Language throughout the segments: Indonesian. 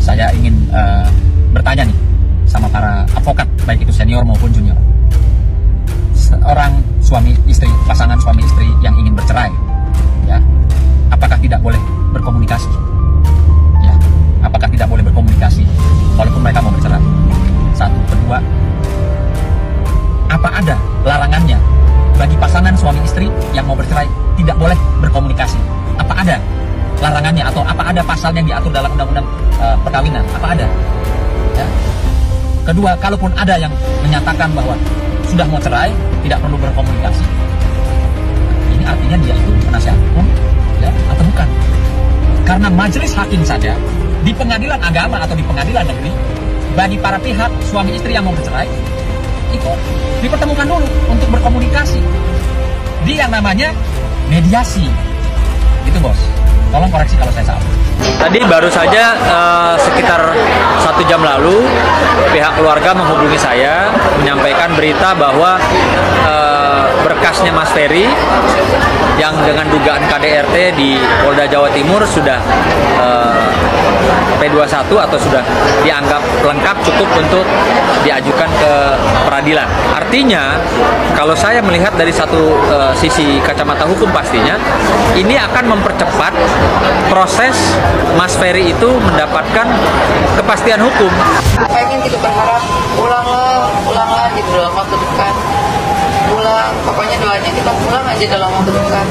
Saya ingin bertanya nih sama para advokat, baik itu senior maupun junior. Seorang suami istri, pasangan suami istri yang ingin bercerai, ya, apakah tidak boleh berkomunikasi? Ya, apakah tidak boleh berkomunikasi walaupun mereka mau bercerai? Satu, kedua, apa ada larangannya bagi pasangan suami istri yang mau bercerai tidak boleh berkomunikasi? Apa ada larangannya atau apa ada pasal yang diatur dalam undang-undang perkawinan? Apa ada? Ya. Kedua, kalaupun ada yang menyatakan bahwa sudah mau cerai tidak perlu berkomunikasi, ini artinya dia itu penasihat hukum, ya, atau bukan? Karena majelis hakim saja di pengadilan agama atau di pengadilan negeri, bagi para pihak suami istri yang mau bercerai itu dipertemukan dulu untuk berkomunikasi di yang namanya mediasi. Itu bos, tolong koreksi kalau saya salah. Tadi baru saja sekitar 1 jam lalu pihak keluarga menghubungi saya menyampaikan berita bahwa berkasnya Mas Ferry yang dengan dugaan KDRT di Polda Jawa Timur sudah P21 atau sudah dianggap lengkap cukup untuk diajukan ke peradilan. Artinya kalau saya melihat dari satu sisi kacamata hukum, pastinya ini akan mempercepat proses Mas Ferry itu mendapatkan kepastian hukum. Pengen gitu, berharap ulanglah gitu dalam waktu dekat. Pulang, pokoknya doanya kita pulang aja dalam waktu dekat.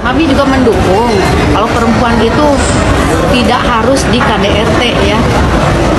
Mami juga mendukung kalau perempuan itu tidak harus di KDRT ya.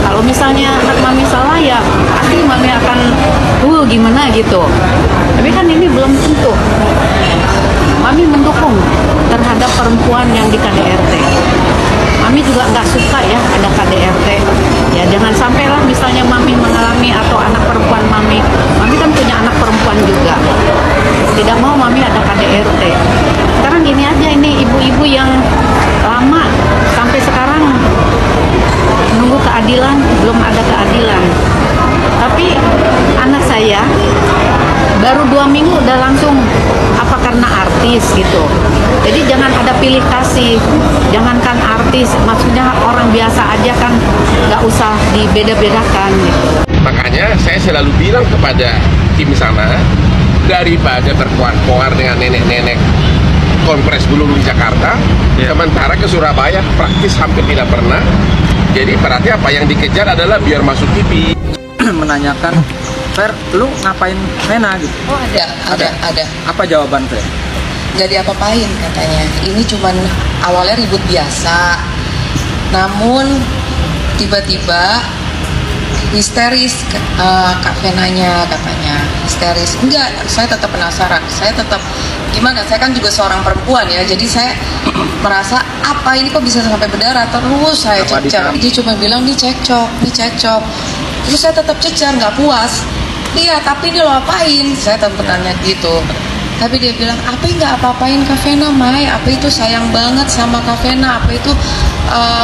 Kalau misalnya anak mami salah ya pasti mami akan gimana gitu. Tapi kan ini belum tentu. Mami mendukung terhadap perempuan yang di KDRT. Mami juga nggak suka ya ada KDRT. Ya jangan sampailah misalnya mami mengalami atau anak perempuan mami kan punya anak perempuan juga. Tidak mau mami ada KDRT. Sekarang gini aja, ini ibu-ibu yang lama sampai sekarang menunggu keadilan, belum ada keadilan. Tapi anak saya baru 2 minggu udah langsung apa karena artis gitu. Jadi jangan ada pilih kasih, jangankan artis, maksudnya orang biasa aja kan nggak usah dibeda-bedakan gitu. Makanya saya selalu bilang kepada tim sana, daripada terkoar-koar dengan nenek-nenek kompres belum di Jakarta, sementara ke Surabaya praktis hampir tidak pernah. Jadi berarti apa yang dikejar adalah biar masuk TV. Menanyakan, Fer, lu ngapain Vena gitu? Oh ada. Apa jawaban Fer? Nggak diapa-apain katanya. Ini cuman awalnya ribut biasa, namun tiba-tiba histeris Kak Venanya katanya histeris. Enggak, saya tetap penasaran. Saya tetap gimana? Saya kan juga seorang perempuan ya. Jadi saya merasa apa ini kok bisa sampai berdarah terus. Saya cecar. Dia cuma bilang nih cekcok. Terus saya tetap cecar, nggak puas. Iya, tapi ini lo apain? Saya tetap bertanya gitu. Tapi dia bilang, apa nggak apa-apain Kak Vena, Mai? Apa itu sayang banget sama Kak Vena? Apa itu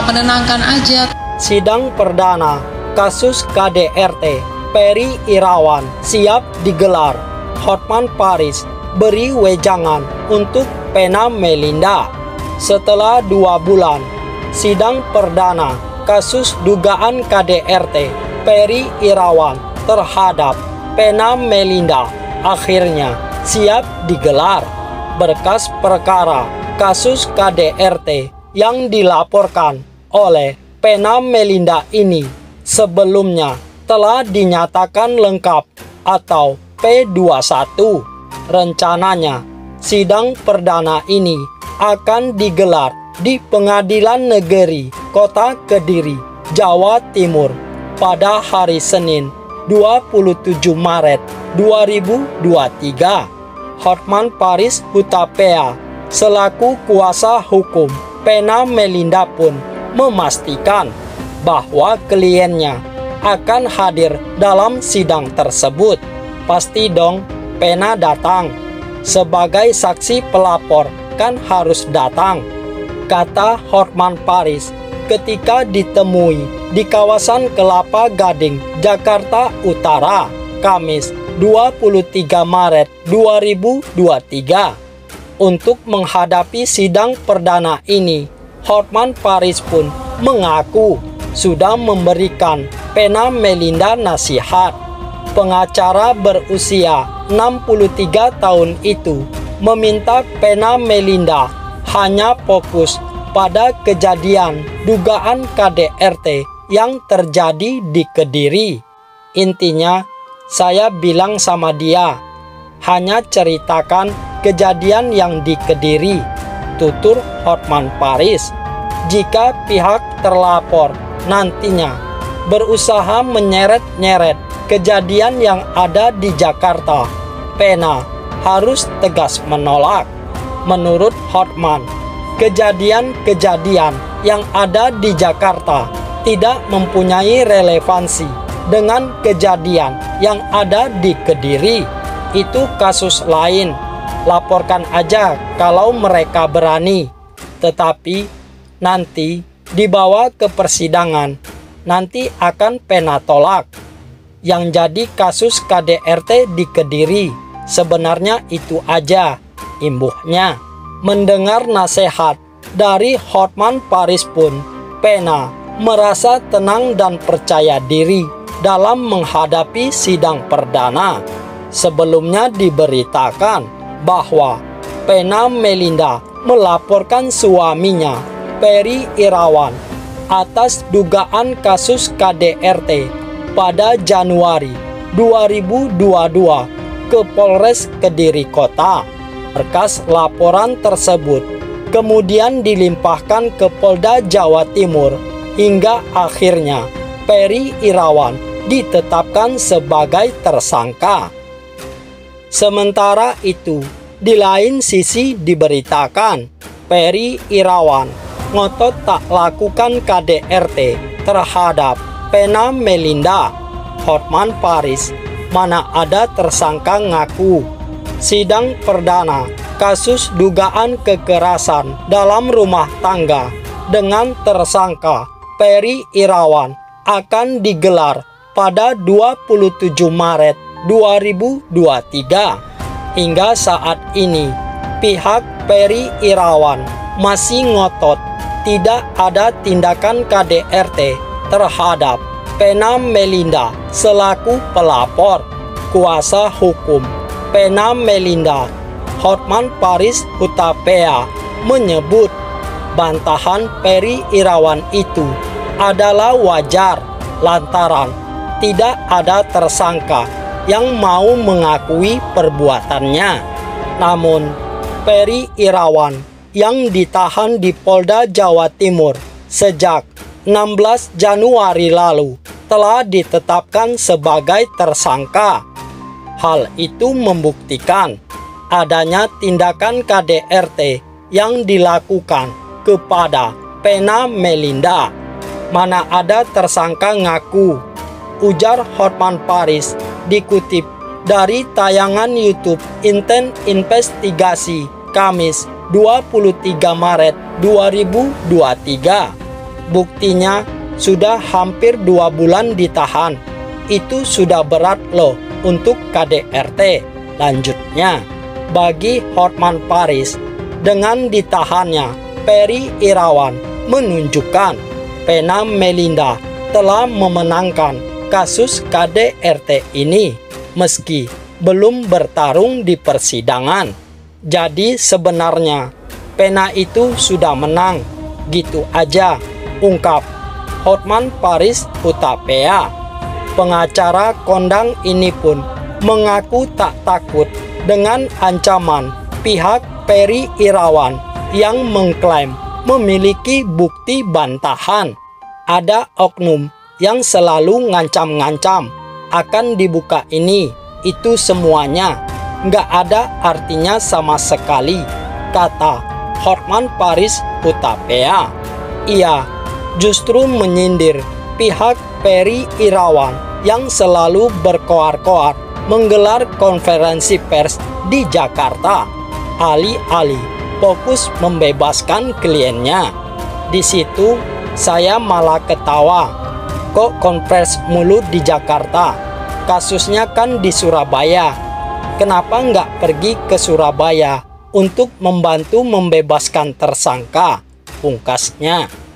menenangkan aja? Sidang perdana kasus KDRT Ferry Irawan siap digelar. Hotman Paris beri wejangan untuk Vena Melinda. Setelah 2 bulan, sidang perdana kasus dugaan KDRT Ferry Irawan terhadap Vena Melinda akhirnya siap digelar. Berkas perkara kasus KDRT yang dilaporkan oleh Vena Melinda ini sebelumnya telah dinyatakan lengkap atau P21. Rencananya, sidang perdana ini akan digelar di Pengadilan Negeri Kota Kediri, Jawa Timur pada hari Senin 27 Maret 2023. Hotman Paris Hutapea selaku kuasa hukum Vena Melinda pun memastikan bahwa kliennya akan hadir dalam sidang tersebut. Pasti dong Vena datang. Sebagai saksi pelapor kan harus datang, kata Hotman Paris ketika ditemui di kawasan Kelapa Gading, Jakarta Utara, Kamis 23 Maret 2023. Untuk menghadapi sidang perdana ini, Hotman Paris pun mengaku sudah memberikan Pena Melinda nasihat. Pengacara berusia 63 tahun itu meminta Pena Melinda hanya fokus pada kejadian dugaan KDRT yang terjadi di Kediri. Intinya, saya bilang sama dia, hanya ceritakan kejadian yang di Kediri, tutur Hotman Paris. Jika pihak terlapor nantinya berusaha menyeret-nyeret kejadian yang ada di Jakarta, Pena harus tegas menolak. Menurut Hotman, kejadian-kejadian yang ada di Jakarta tidak mempunyai relevansi dengan kejadian yang ada di Kediri. Itu kasus lain. Laporkan aja kalau mereka berani. Tetapi nanti dibawa ke persidangan, nanti akan Pena tolak. Yang jadi kasus KDRT di Kediri, sebenarnya itu aja imbuhnya. Mendengar nasihat dari Hotman Paris pun, Pena merasa tenang dan percaya diri dalam menghadapi sidang perdana. Sebelumnya diberitakan bahwa Pena Melinda melaporkan suaminya, Peri Irawan, atas dugaan kasus KDRT pada Januari 2022 ke Polres Kediri Kota. Berkas laporan tersebut kemudian dilimpahkan ke Polda Jawa Timur hingga akhirnya Peri Irawan ditetapkan sebagai tersangka. Sementara itu, di lain sisi diberitakan Peri Irawan ngotot tak lakukan KDRT terhadap Pena Melinda. Hotman Paris mana ada tersangka ngaku. Sidang perdana kasus dugaan kekerasan dalam rumah tangga dengan tersangka Peri Irawan akan digelar pada 27 Maret 2023. Hingga saat ini, pihak Peri Irawan masih ngotot tidak ada tindakan KDRT terhadap Pena Melinda selaku pelapor. Kuasa hukum Pena Melinda, Hotman Paris Hutapea, menyebut bantahan Peri Irawan itu adalah wajar lantaran tidak ada tersangka yang mau mengakui perbuatannya. Namun, Peri Irawan yang ditahan di Polda Jawa Timur sejak 16 Januari lalu telah ditetapkan sebagai tersangka. Hal itu membuktikan adanya tindakan KDRT yang dilakukan kepada Pena Melinda. Mana ada tersangka ngaku, ujar Hotman Paris dikutip dari tayangan YouTube Inten Investigasi Kamis 23 Maret 2023. Buktinya sudah hampir 2 bulan ditahan. Itu sudah berat loh untuk KDRT. Lanjutnya, bagi Hotman Paris, dengan ditahannya Peri Irawan menunjukkan Pena Melinda telah memenangkan kasus KDRT ini meski belum bertarung di persidangan. Jadi sebenarnya Pena itu sudah menang, gitu aja, ungkap Hotman Paris Hutapea. Pengacara kondang ini pun mengaku tak takut dengan ancaman pihak Peri Irawan yang mengklaim memiliki bukti bantahan. Ada oknum yang selalu ngancam-ngancam akan dibuka ini, itu semuanya. Nggak ada artinya sama sekali, kata Hotman Paris Hutapea. Ia justru menyindir pihak Peri Irawan yang selalu berkoar-koar menggelar konferensi pers di Jakarta, alih-alih fokus membebaskan kliennya. Di situ saya malah ketawa, kok konferensi mulu di Jakarta? Kasusnya kan di Surabaya. Kenapa nggak pergi ke Surabaya untuk membantu membebaskan tersangka? Pungkasnya.